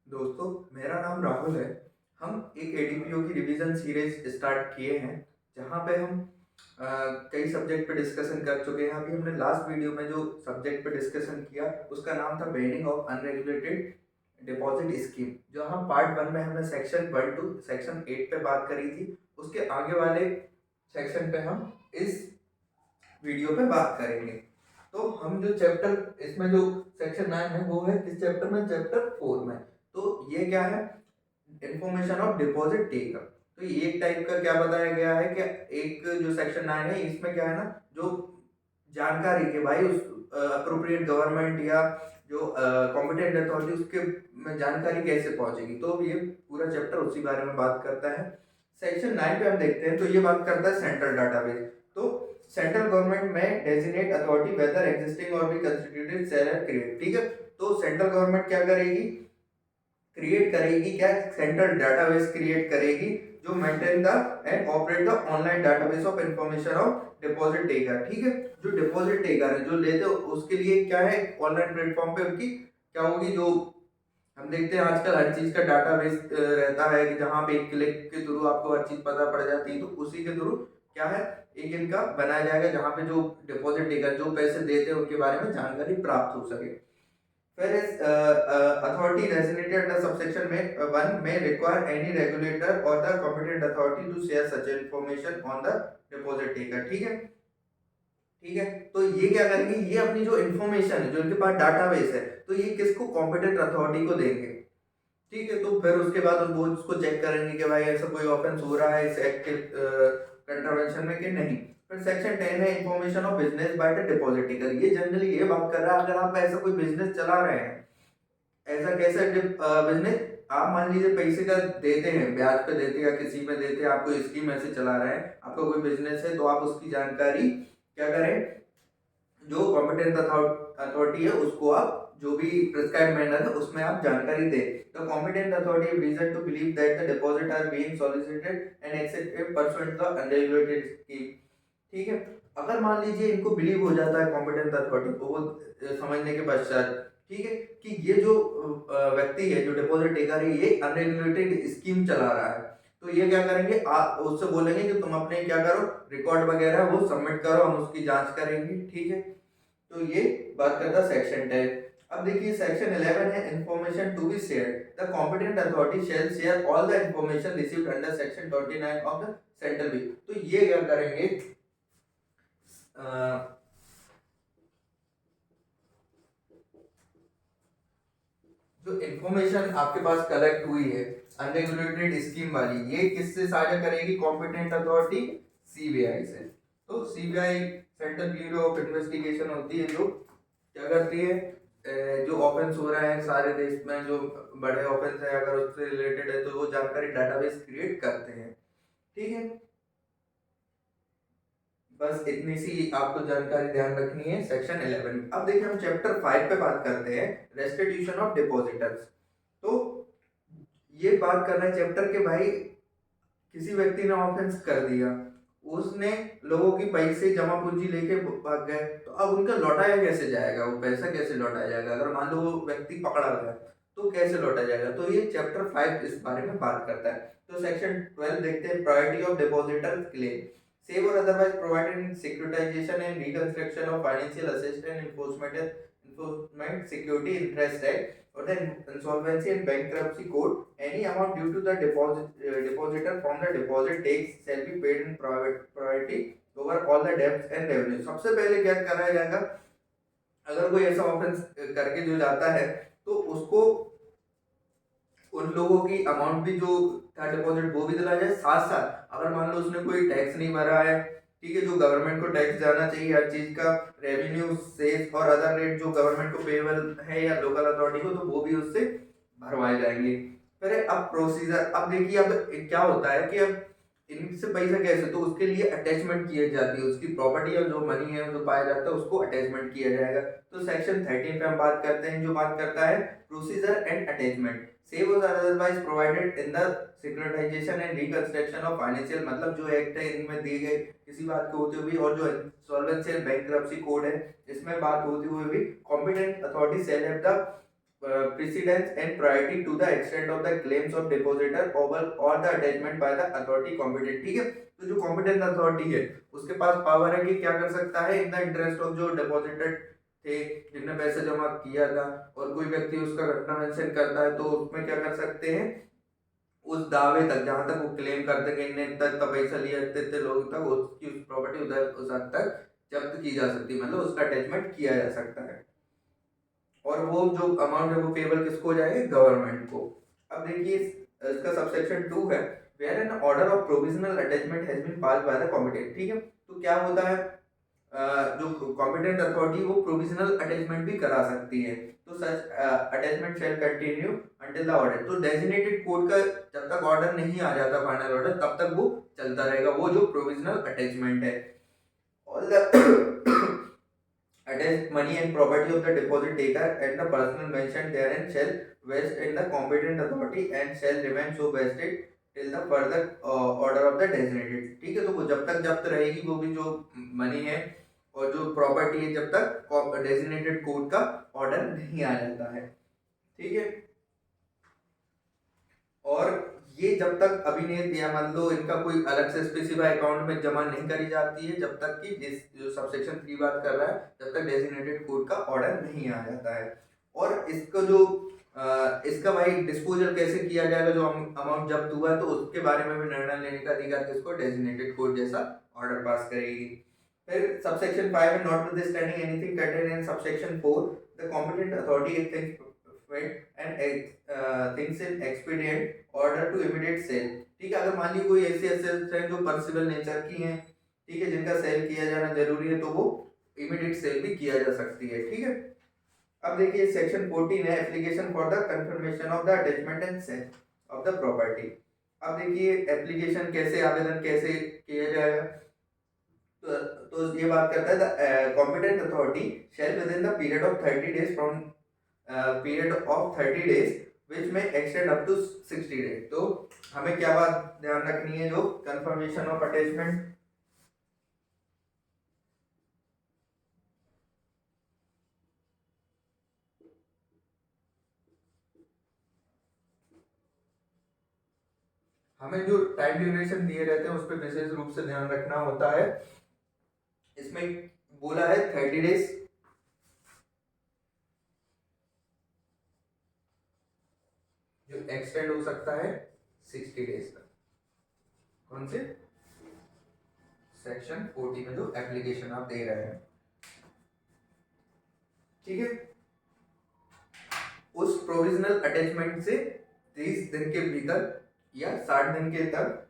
दोस्तों, मेरा नाम राहुल है। हम एक एडीपीओ की रिवीजन सीरीज स्टार्ट किए हैं, जहाँ पे हम कई सब्जेक्ट पे डिस्कशन कर चुके हैं। अभी हमने लास्ट वीडियो में जो सब्जेक्ट पे डिस्कशन किया उसका नाम था banning of unregulated deposit scheme. जो हम पार्ट वन में हमने सेक्शन 1 टू सेक्शन 8 पे बात करी थी, उसके आगे वाले सेक्शन पे हम इस वीडियो पे बात करेंगे। तो हम जो चैप्टर इसमें जो सेक्शन 9 है वो है किस चैप्टर में? चैप्टर 4 में। तो ये क्या है? Information of deposit taker. तो ये एक टाइप का क्या बताया गया है कि एक जो सेक्शन 9 है इसमें क्या है ना, जो जानकारी के भाई उस अप्रोप्रिएट गवर्नमेंट या जो कॉम्पिटेंट अथॉरिटी उसके में जानकारी कैसे पहुंचेगी, तो ये पूरा चैप्टर उसी बारे में बात करता है। सेक्शन 9 पे हम देखते हैं तो ये बात करता है सेंट्रल डाटाबेस। तो सेंट्रल गवर्नमेंट में डेजिग्नेट अथॉरिटी वेदर एग्जिस्टिंग और भी कंस्टिट्यूटेड शेल क्रिएट। ठीक है, तो सेंट्रल गवर्नमेंट क्या करेगी? क्रिएट करेगी क्या? सेंट्रल डाटाबेस क्रिएट करेगी जो maintain the end operate the online database of information of deposit taker. ठीक है, जो डिपॉजिट टेकर है जो लेते उसके लिए क्या है, ऑनलाइन प्लेटफॉर्म पे उनकी क्या होगी? जो हम देखते हैं आजकल हर चीज का डाटाबेस रहता है कि जहां पे एक क्लिक के थ्रू आपको हर चीज पता पड़ जाती है, तो उसी के थ्रू क्या है, एक इनका बनाया जाएगा जहां पे जो डिपॉजिट टेकर जो पैसे देते हैं उनके बारे में जानकारी प्राप्त हो सके। Whereas authority designated under subsection में 1 may require any regulator or the competent authority to share such information on the deposit taker। ठीक है, ठीक है। तो ये क्या करेंगे? ये अपनी जो इन्फॉर्मेशन है जो इनके पास डाटाबेस है, तो ये किसको? कॉम्पिटेंट अथॉरिटी को देंगे। ठीक है, तो फिर उसके बाद वो उसको चेक करेंगे कि भाई ऐसा कोई ऑफेंस हो रहा है इस एक्ट के कंट्रावेंशन में कि नहीं। फिर सेक्शन 10 है information of business by the deposit taker. ये जनरली ये बात कर रहा है अगर आप ऐसा कोई बिजनेस चला रहे हैं। ऐसा कैसा बिजनेस? आप मान लीजिए पैसे का देते हैं, ब्याज पे देते हैं या किसी में देते हैं, आपको स्कीम ऐसे चला रहे हैं, आपका कोई बिजनेस है, तो आप उसकी जानकारी क्या करें? जो कॉम्पिटेंट अथॉरिटी है उसको आप जो भी प्रिस्क्राइब मैनर है उसमें आप जानकारी दें। The competent authority reason to believe that the deposit are being solicited and accepted pursuant the unregulated scheme. ठीक है, अगर मान लीजिए इनको बिलीव हो जाता है कॉम्पिटेंट अथॉरिटी को, वो समझने के पश्चात, ठीक है, कि ये जो व्यक्ति है जो डिपॉजिट टेकर है ये अनरेगुलेटेड स्कीम चला रहा है, तो ये क्या करेंगे? आप उससे बोलेंगे कि तुम अपने क्या करो, रिकॉर्ड वगैरह वो सबमिट करो, हम उसकी जांच करेंगे। ठीक है, तो ये बात करता है सेक्शन 10। अब देखिए सेक्शन 11 है information to be shared. The competent authority shall share all the information received under section 29 of the central bill. तो ये क्या करेंगे? जो इंफॉर्मेशन आपके पास कलेक्ट हुई है अनरेगुलेटेड स्कीम वाली, ये किससे साझा करेगी कॉम्पिटेंट अथॉरिटी? सीबीआई से। तो CBI central bureau of investigation होती है जो क्या करती है, जो ऑफेंस हो रहा है सारे देश में, जो बड़े ऑफेंस है अगर उससे रिलेटेड है तो वो जानकारी डाटाबेस क्रिएट करते हैं। ठीक है, बस इतनी सी आपको जानकारी ध्यान रखनी है सेक्शन 11 में। अब देखिए हम चैप्टर 5 पे बात करते हैं, रेस्टिट्यूशन ऑफ डिपॉजिटर्स। तो ये बात कर रहे हैं चैप्टर के भाई किसी व्यक्ति ने ऑफेंस कर दिया, उसने लोगों की पैसे जमा पूंजी लेके भाग गए, तो अब उनका लौटाया कैसे जाएगा? वो पैसा कैसे लौटाया जाएगा? अगर मान लो वो व्यक्ति पकड़ा गया तो कैसे लौटा जाएगा? तो ये चैप्टर 5 इस बारे में बात करता है। तो सेक्शन 12 देखते हैं, priority of depositor claim. Save or otherwise provided in securitization and reconstruction of financial assets and enforcement security interest act or the insolvency and bankruptcy code, any amount due to the depositor from the deposit takes shall be paid in priority over all the debts and revenue। सबसे पहले क्या कराया जाएगा? अगर कोई ऐसा offence करके जो जाता है तो उसको उन लोगों की अमाउंट भी जो था डिपॉजिट वो भी दिला जाए, साथ साथ अगर मान लो उसने कोई टैक्स नहीं भरा है, ठीक है, जो गवर्नमेंट को टैक्स जाना चाहिए हर चीज का, रेवेन्यू सेस और अदर रेट जो गवर्नमेंट को पेबल है या लोकल अथॉरिटी को, तो वो भी उससे भरवाए जाएंगे। फिर अब प्रोसीजर, अब देखिए अब क्या होता है कि अब इनसे पैसा कैसे, तो उसके लिए अटैचमेंट किया जाती है, उसकी प्रॉपर्टी और जो मनी है जो पाया जाता है उसको अटैचमेंट किया जाएगा। तो सेक्शन 13 पे हम बात करते हैं जो बात करता है प्रोसीजर एंड अटैचमेंट। सेव और otherwise provided in the securitisation and reconstruction of financial, मतलब जो एक्ट है इनमें दी गई किसी बात को होते हुए भी, और जो सॉल्वेंसी एंड बैंक्रप्सी कोड है इसमें बात होती हुई भी, competent authority shall have the precedence and priority to the extent of the claims of depositor or the attachment by the authority competent। ठीक है, तो जो competent authority है उसके पास पावर है कि क्या कर सकता है, इन द इंटरेस्ट ऑफ जो डिपॉजिटेड थे जिनने पैसे जमा किया था और कोई व्यक्ति उसका घटना मेंशन करता है, तो उसमें क्या कर सकते हैं, उस दावे तक जहां तक वो क्लेम करते हैं कि इनने इतना पैसा लिया, इतने लोग तक उसकी उस प्रॉपर्टी उधर उस हद तक जब्त की जा सकती है, मतलब उसका अटैचमेंट किया जा सकता है। और वो जो अमाउंट है वो पेबल किसको हो जाएगा, गवर्नमेंट को। अब देखिए इसका सबसेक्शन 2 है, where an order of provisional attachment has been passed by the competent. ठीक है, तो क्या होता है, जो कॉम्पिटेंट अथॉरिटी वो प्रोविजनल अटैचमेंट भी करा सकती है, तो such attachment shall continue until the order. तो डेजिग्नेटेड कोर्ट का जब तक ऑर्डर नहीं आ जाता फाइनल ऑर्डर, तब तक वो चलता रहेगा, वो जो प्रोविजनल अटैचमेंट है। All the attached money and property of the deposit taker and the personal mentioned therein shall vest in the competent authority and shall remain so vested till the further order of the designated। ठीक है, तो वो जब तक जब्त रहेगी वो भी जो मनी है और जो प्रॉपर्टी है, जब तक डेजिग्नेटेड कोर्ट का ऑर्डर नहीं आ जाता है। ठीक है, और ये जब तक अभिनेत या मान लो इनका कोई अलग से स्पेसिफाई अकाउंट में जमा नहीं करी जाती है, जब तक कि जो सबसेक्शन 3 बात कर रहा है, जब तक डेजिग्नेटेड कोर्ट का ऑर्डर नहीं आ जाता है। और इसको जो इसका भाई डिस्पोजल कैसे किया जाएगा, जो अमाउंट जब्त हुआ है, तो उसके बारे में भी निर्णय लेने का अधिकार किसको, डेजिग्नेटेड कोर्ट जैसा ऑर्डर पास करेगी। फिर सबसेक्शन 5 में notwithstanding anything contained in subsection 4 the competent authority thinks and things in expedient order to immediate sale। ठीक है, अगर मान लीजिए कोई ऐसी एसेट्स हैं जो पर्सिबल नेचर की हैं, ठीक है, जिनका सेल किया जाना जरूरी है, तो वो इमीडिएट सेल भी किया जा सकती है। ठीक है, अब देखिए सेक्शन 14 है, application for the confirmation of the attachment and sale of the property. अब देखिए एप्लीकेशन कैसे, आवेदन कैसे किया जाएगा, तो ये बात करता है the competent authority shell with in the period of 30 days from period of 30 days which में एक्सटेंड अप टू 60 डेज। तो हमें क्या बात ध्यान रखनी है, जो कंफर्मेशन ऑफ अटैचमेंट, हमें जो टाइम ड्यूरेशन दिए रहते हैं उस पर विशेष रूप से ध्यान रखना होता है। इसमें बोला है 30 डेज, जो एक्सटेंड हो सकता है 60 डेज तक। कौन से सेक्शन 40 में जो एप्लीकेशन आप दे रहे हैं। ठीक है, उस प्रोविजनल अटैचमेंट से 30 दिन के भीतर या 60 दिन के तक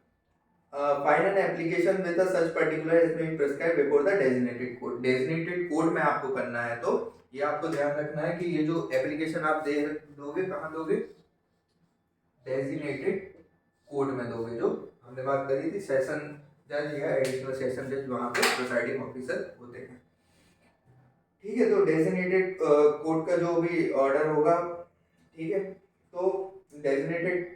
file an application with such particular is being prescribed before the designated court. Designated court में आपको करना है, तो ये आपको ध्यान रखना है कि ये जो एप्लीकेशन आप दे दोगे, कहाँ दोगे, डेजिग्नेटेड कोर्ट में दोगे, जो हमने बात करी थी सेशन जज या एडिशनल सेशन जज, वहां पे प्रिसाइडिंग ऑफिसर होते हैं। ठीक है, तो डेजिग्नेटेड कोर्ट का जो भी ऑर्डर होगा, ठीक है, तो डेजिग्नेटेड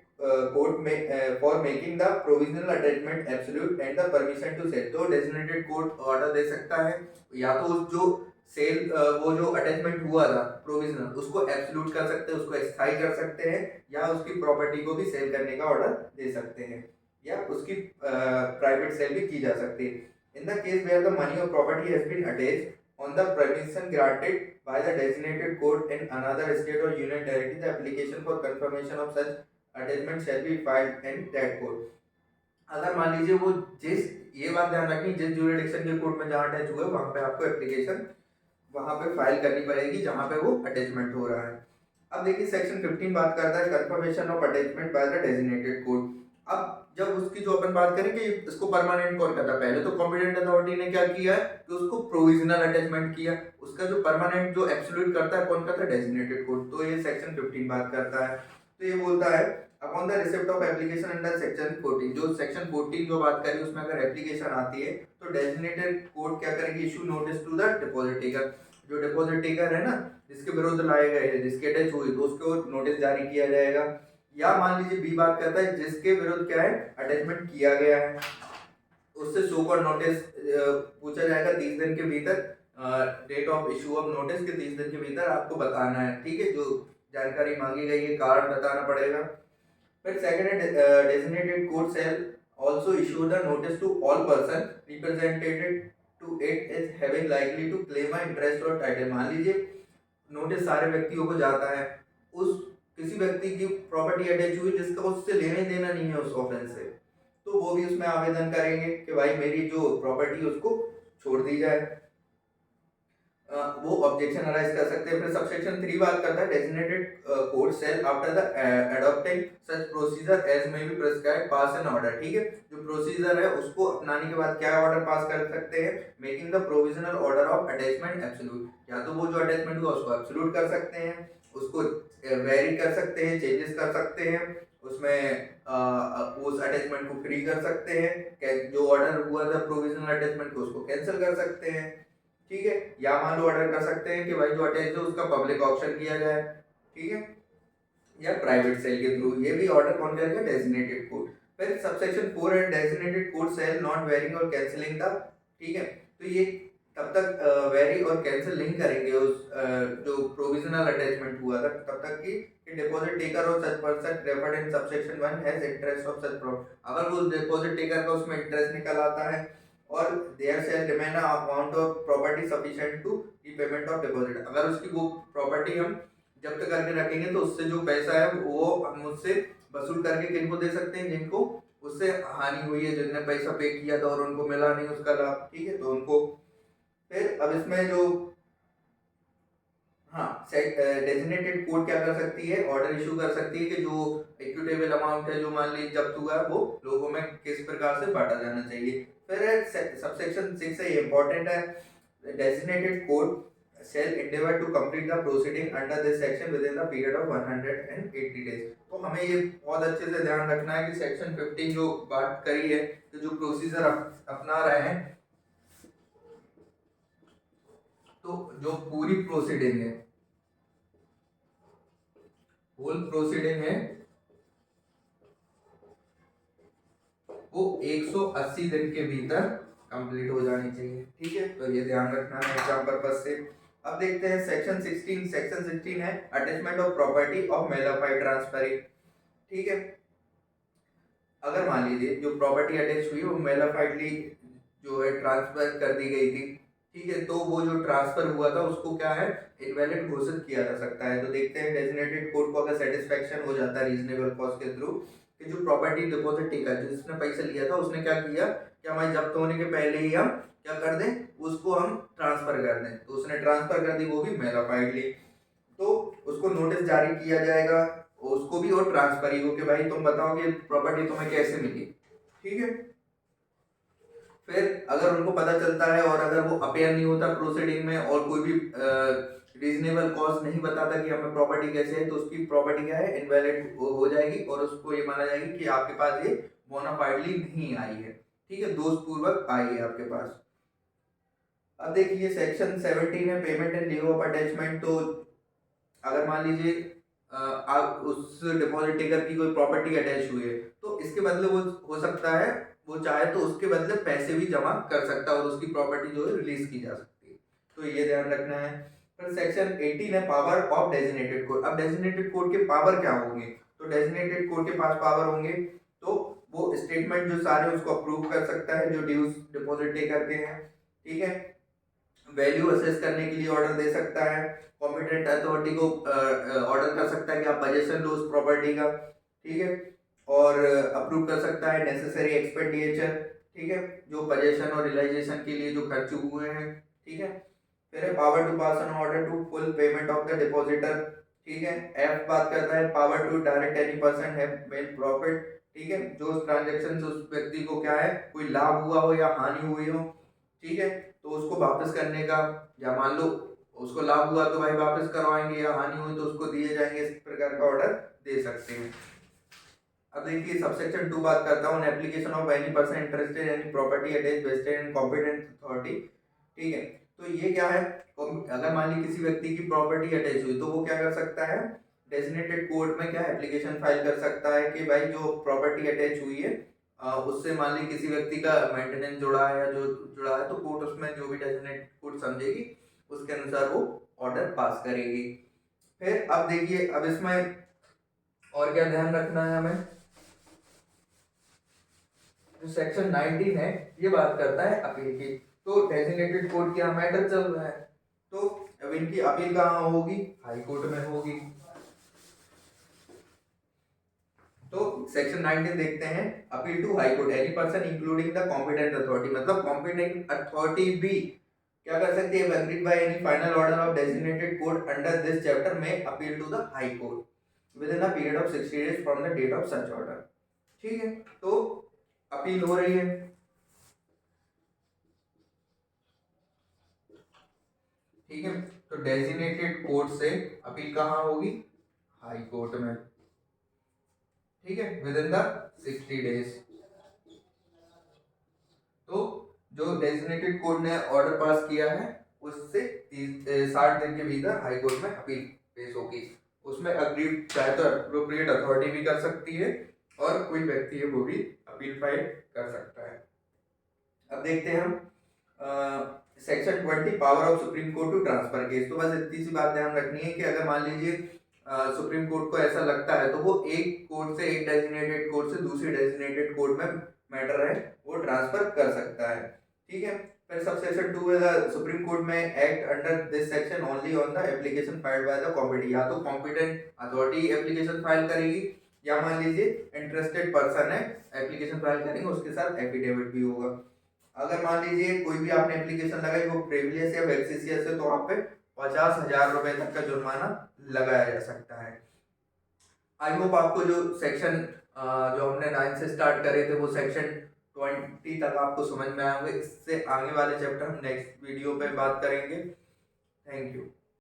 कोर्ट में for making the provisional attachment absolute and the permission to sell. तो डेजिग्नेटेड कोर्ट ऑर्डर दे सकता है, या तो उस जो सेल वो जो अटैचमेंट हुआ था प्रोविजनल, उसको एब्सोल्यूट कर सकते हैं, उसको स्थायी कर सकते हैं, या उसकी प्रॉपर्टी को भी सेल करने का ऑर्डर दे सकते हैं, या उसकी प्राइवेट सेल भी की जा सकती है। In the case where the money और property has been attached on the permission granted by the designated court in another state or union territory, the application for confirmation of such attachment shall be filed in that court। अगर मान लीजिए वो ये बात ध्यान रखनी, जिस jurisdiction के कोर्ट में जहाँ अटैच हुआ है वहां पे आपको एप्लीकेशन वहां पे फाइल करनी पड़ेगी जहां पे वो अटैचमेंट हो रहा है। अब देखिए सेक्शन 15 बात करता है confirmation of attachment by the designated court. अब जब उसकी जो अपन बात करें कि इसको परमानेंट कौन करता है, पहले तो कॉम्पिटेंट अथॉरिटी ने क्या किया है कि उसको प्रोविजनल अटैचमेंट किया, उसका जो परमानेंट जो एब्सोल्यूट करता है कौन करता है, डेजिग्नेटेड कोर्ट। तो ये सेक्शन 15 बात करता है, तो ये बोलता है upon the receipt of application under section 14, जो सेक्शन 14 जो बात करी उसमें अगर एप्लीकेशन आती है तो डेजिग्नेटेड कोर्ट क्या करेगी, issue notice to the deposit taker. जो डिपॉजिट टेकर है ना, जिसके विरुद्ध लाए गए, जिसके अटैच हुई, तो उसको नोटिस जारी किया जाएगा। या मान लीजिए बी बात करता है जिसके विरुद्ध क्या है, अटैचमेंट किया गया है, उससे शो कॉज नोटिस पूछा जाएगा 30 दिन के भीतर, date of issue of notice के 30 दिन के भीतर आपको बताना है। ठीक है, जो जानकारी मांगी गई है, कारण बताना पड़ेगा। फिर सेकंड है designated court shall also issue the notice to all person represented to it is having likely to claim a interest or title। मान लीजिए नोटिस सारे व्यक्तियों को जाता है, उस किसी व्यक्ति की प्रॉपर्टी अटैच हुई जिसका उससे लेना देना नहीं है उस ऑफेंस से, तो वो भी उसमें आवेदन करेंगे कि भाई मेरी जो प्रॉपर्टी उसको छोड़ दी जाए। वो ऑब्जेक्शन अराइज कर सकते हैं। फिर सबसेक्शन 3 बात करता है designated court shall after the adopting such procedure as may be prescribed pass an order. ठीक है, जो प्रोसीजर है उसको अपनाने के बाद क्या ऑर्डर पास कर सकते हैं, making the provisional order of attachment absolute. या तो वो जो अटैचमेंट हुआ उसको एब्सोल्यूट कर सकते हैं, उसको वेरी कर सकते हैं, चेंजेस कर सकते हैं, उसमें उस अटैचमेंट को फ्री कर सकते हैं, जो ऑर्डर हुआ था प्रोविजनल अटैचमेंट को उसको कैंसिल कर सकते हैं। ठीक है, या मान लो ऑर्डर कर सकते हैं कि भाई जो अटैच है उसका पब्लिक ऑक्शन किया जाए। ठीक है, या प्राइवेट सेल के थ्रू, ये भी ऑर्डर कौन करेगा, डेजिग्नेटेड कोर्ट। फिर सबसेक्शन 4 है designated court shall not varying और कैंसिलिंग द। ठीक है, तो ये तब तक वेरी और कैंसिल नहीं करेंगे उस जो प्रोविजनल अटैचमेंट हुआ था तब तक की डिपॉजिट टेकर और such person referred in subsection 1 has interest of such property. अगर वो डिपॉजिट टेकर का उसमें इंटरेस्ट निकल आता है और there shall remain a amount of property sufficient to repayment of deposit. अगर उसकी वो प्रॉपर्टी हम जब्त करके रखेंगे तो उससे जो पैसा है वो हम उससे वसूल करके किनको दे सकते हैं, जिनको उससे हानि हुई है, जिनने पैसा पे किया था और उनको मिला नहीं उसका लाभ। ठीक है, तो उनको। फिर अब इसमें जो हाँ डेजिग्नेटेड कोर्ट क्या कर सकती है, ऑर्डर इशू कर सकती है कि जो इक्विटेबल अमाउंट है जो मान ली जब्त हुआ है वो लोगों में किस प्रकार से बांटा जाना चाहिए। फिर सबसेक्शन 6 है, ये इंपॉर्टेंट है, designated court shall endeavor to complete the proceeding under this section within the period of 180 days। तो हमें ये बहुत अच्छे से ध्यान रखना है कि सेक्शन 15 जो बात करी है, तो जो प्रोसीजर अपना रहे हैं, तो जो पूरी प्रोसीडिंग है, होल प्रोसीडिंग है, वो 180 दिन के भीतर कंप्लीट हो जानी चाहिए। ठीक है, तो ये ध्यान रखना है एग्जाम पर्पस से। अब देखते हैं सेक्शन 16। सेक्शन 16 है attachment of property of mala fide transferee. ठीक है, अगर मान लीजिए जो प्रॉपर्टी अटैच हुई वो मेलाफाइडली जो है ट्रांसफर कर दी गई थी। ठीक है, तो वो जो ट्रांसफर हुआ था उसको क्या है, इनवैलिड घोषित किया जा सकता है। तो देखते हैं डेजिग्नेटेड कोर्ट को अगर सेटिस्फेक्शन हो जाता है रीजनेबल कॉस्ट के थ्रू कि जो प्रॉपर्टी डिपॉजिट टेकर जिसने पैसा लिया था उसने क्या किया कि हमारे जब्त होने के पहले ही हम क्या कर दें, उसको हम ट्रांसफर कर दें। तो उसने ट्रांसफर कर दी, वो भी मेलाफाइडली, तो उसको नोटिस जारी किया जाएगा उसको भी और ट्रांसफर ही हो कि भाई तुम बताओ कि प्रॉपर्टी तुम्हें कैसे मिली। ठीक है, फिर अगर उनको पता चलता है और अगर वो अपेयर नहीं होता प्रोसीडिंग में और कोई भी रीजनेबल कॉस्ट नहीं बताता कि हमें प्रॉपर्टी कैसे है, तो उसकी प्रॉपर्टी क्या है, इनवैलिड हो जाएगी और उसको ये माना जाएगी कि आपके पास ये बोनाफाइडली नहीं आई है। ठीक है, दोषपूर्वक आई है आपके पास। अब देखिए सेक्शन 17 है payment and leave of attachment. तो अगर मान लीजिए आप उस डिपॉजिट टेकर की कोई प्रॉपर्टी अटैच हुई है तो इसके बदले वो हो सकता है वो चाहे तो उसके बदले पैसे भी जमा कर सकता है और उसकी प्रॉपर्टी जो है रिलीज की जा सकती है। तो ये ध्यान रखना है। फिर सेक्शन 18 है पावर ऑफ डेजिग्नेटेड कोर्ट। अब डेजिग्नेटेड कोर्ट के पावर क्या होंगे, तो डेजिग्नेटेड कोर्ट के पास पावर होंगे तो वो स्टेटमेंट जो सारे उसको अप्रूव कर सकता है जो ड्यूज डिपॉजिट टेकर के हैं। ठीक है, वैल्यू असेस करने के लिए ऑर्डर दे सकता है, कॉम्पिटेंट अथॉरिटी को ऑर्डर कर सकता है कि आप पजेशन लो उस प्रॉपर्टी का। ठीक है, और अप्रूव कर सकता है नेसेसरी एक्सपेंडिचर। ठीक है, जो पजेशन और रियलाइजेशन के लिए जो खर्च हुए हैं। ठीक है, फिर है power to pass an order to full payment of the depositor. ठीक है, एफ बात करता है power to direct any person have made profit. ठीक है, जो ट्रांजैक्शन से उस व्यक्ति को क्या है कोई लाभ हुआ हो या हानि हुई हो। ठीक है, तो उसको वापस करने का, या मान लो उसको लाभ हुआ तो भाई वापस करवाएंगे या हानि हुई तो उसको दिए जाएंगे, इस प्रकार का ऑर्डर दे सकते हैं। अब देखिए सबसेक्शन 2 बात करता हूँ application of any person interested any property attach vested and competent authority. ठीक है, तो ये क्या है, अगर मान ली किसी व्यक्ति की प्रॉपर्टी अटैच हुई तो वो क्या कर सकता है, डेजिग्नेटेड कोर्ट में क्या एप्लीकेशन फाइल कर सकता है कि भाई जो प्रॉपर्टी अटैच हुई है उससे मान ली किसी व्यक्ति का मेंटेनेंस जुड़ा है या जो जुड़ा है, तो कोर्ट उसमें जो भी डेजिग्नेटेड कोर्ट समझेगी उसके अनुसार वो ऑर्डर पास करेगी। फिर अब देखिए, अब इसमें और क्या ध्यान रखना है हमें, जो सेक्शन 19 है ये बात करता है अपील की। तो डेजिग्नेटेड कोर्ट क्या मैटर चल रहा है, तो अब इनकी अपील कहाँ होगी, हाई कोर्ट में होगी। तो सेक्शन 19 देखते हैं, appeal to high court any person including the competent authority, मतलब कॉम्पिटेंट अथॉरिटी भी क्या कर सकती है, agreed by any final order of designated court under this chapter में appeal to the high court within a period of 60 days from the date of such order. ठीक है, तो अपील हो रही है, ठीक है, तो डेजिग्नेटेड कोर्ट से अपील कहाँ होगी, हाई कोर्ट में, ठीक है, विद इन द 60 डेज। तो जो डेजिग्नेटेड कोर्ट ने ऑर्डर पास किया है उससे 60 दिन के भीतर हाई कोर्ट में अपील पेश होगी। उसमें अग्रीड चाहे तो अप्रोप्रिएट अथॉरिटी भी कर सकती है और कोई व्यक्ति है वो भी अपील फाइल कर सकता है। अब देखते हैं हम section 20 power of supreme court to transfer case. तो बस इतनी सी बात ध्यान रखनी है कि अगर मान लीजिए सुप्रीम कोर्ट को ऐसा लगता है तो वो एक कोर्ट से, एक डेजिग्नेटेड कोर्ट से दूसरी डेजिग्नेटेड कोर्ट में मैटर है वो ट्रांसफर कर सकता है। ठीक है, फिर सबसेक्शन 2 है द सुप्रीम कोर्ट में act under this section only on the application filed by the competent, या तो कॉम्पिटेंट अथॉरिटी एप्लीकेशन फाइल करेगी या मान लीजिए इंटरेस्टेड पर्सन है एप्लीकेशन फाइल करेंगे, उसके साथ एफिडेविट भी होगा। अगर मान लीजिए कोई भी आपने एप्लीकेशन लगाई वो फ्रिवलेस या वेक्सिशियस है तो आप पे 50,000 रुपए तक का जुर्माना लगाया जा सकता है। आई होप आपको जो सेक्शन जो हमने 9 से स्टार्ट करे थे वो सेक्शन 20 तक आपको समझ में आए होंगे। इससे आगे वाले चैप्टर हम नेक्स्ट वीडियो पे बात करेंगे। Thank you.